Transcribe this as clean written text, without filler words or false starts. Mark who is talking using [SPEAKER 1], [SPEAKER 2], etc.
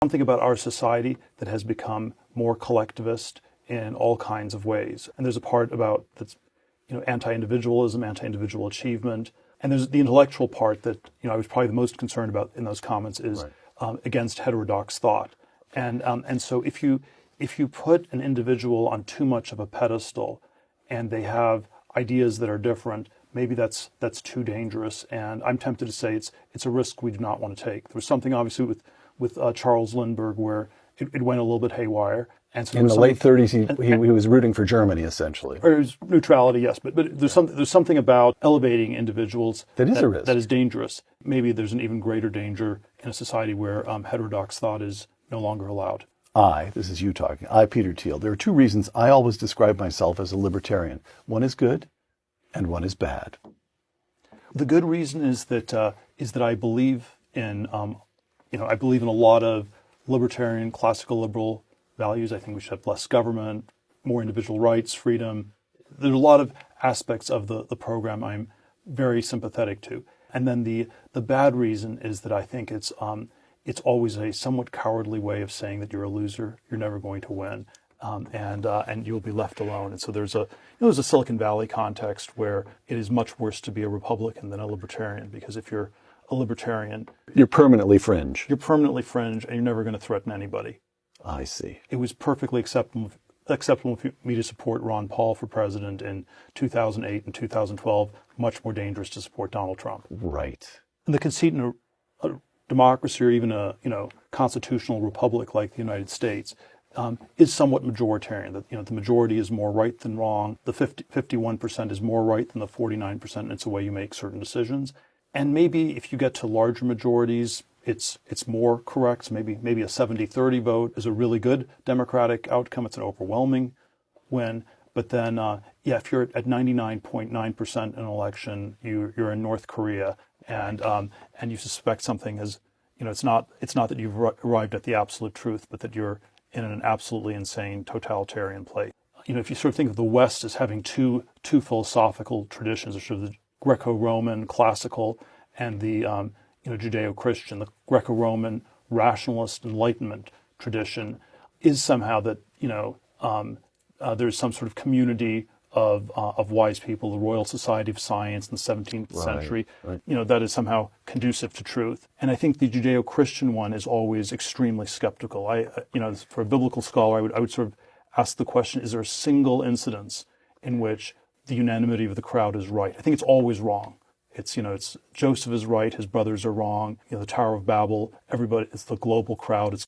[SPEAKER 1] something about our society that has become more collectivist in all kinds of ways. And there's a part about that's, anti-individualism, anti-individual achievement. And there's the intellectual part that, I was probably the most concerned about in those comments is against heterodox thought. And so if you put an individual on too much of a pedestal and they have ideas that are different, maybe that's too dangerous. And I'm tempted to say it's a risk we do not want to take. There was something obviously with Charles Lindbergh where it went a little bit haywire. And so
[SPEAKER 2] in the late 30s, he was rooting for Germany, essentially.
[SPEAKER 1] Or it was neutrality, yes, but there's something about elevating individuals
[SPEAKER 2] that is a risk.
[SPEAKER 1] That is dangerous. Maybe there's an even greater danger in a society where heterodox thought is no longer allowed.
[SPEAKER 2] This is you talking, Peter Thiel. There are two reasons I always describe myself as a libertarian. One is good, and one is bad.
[SPEAKER 1] The good reason is that I believe in I believe in a lot of libertarian, classical liberal values. I think we should have less government, more individual rights, freedom. There's a lot of aspects of the program I'm very sympathetic to. And then the bad reason is that I think it's always a somewhat cowardly way of saying that you're a loser, you're never going to win, and you'll be left alone. And so there's a Silicon Valley context where it is much worse to be a Republican than a libertarian, because if you're a libertarian,
[SPEAKER 2] you're permanently fringe.
[SPEAKER 1] You're permanently fringe, and you're never going to threaten anybody.
[SPEAKER 2] I see.
[SPEAKER 1] It was perfectly acceptable for me to support Ron Paul for president in 2008 and 2012. Much more dangerous to support Donald Trump.
[SPEAKER 2] Right.
[SPEAKER 1] And the conceit in a democracy, or even a constitutional republic like the United States, is somewhat majoritarian. That the majority is more right than wrong. The 51% is more right than the 49%. And it's the way you make certain decisions. And maybe if you get to larger majorities, it's more correct. So maybe a 70-30 vote is a really good democratic outcome. It's an overwhelming win. But then, if you're at 99.9% in an election, you're in North Korea, and you suspect something is, it's not that you've arrived at the absolute truth, but that you're in an absolutely insane totalitarian place. If you sort of think of the West as having two philosophical traditions, sort of the Greco-Roman classical and the Judeo-Christian, the Greco-Roman rationalist Enlightenment tradition is somehow that there's some sort of community of wise people, the Royal Society of Science in the 17th century, that is somehow conducive to truth. And I think the Judeo-Christian one is always extremely skeptical. For a biblical scholar, I would sort of ask the question: is there a single incidence in which the unanimity of the crowd is right? I think it's always wrong. It's Joseph is right, his brothers are wrong. The Tower of Babel, everybody, it's the global crowd. It's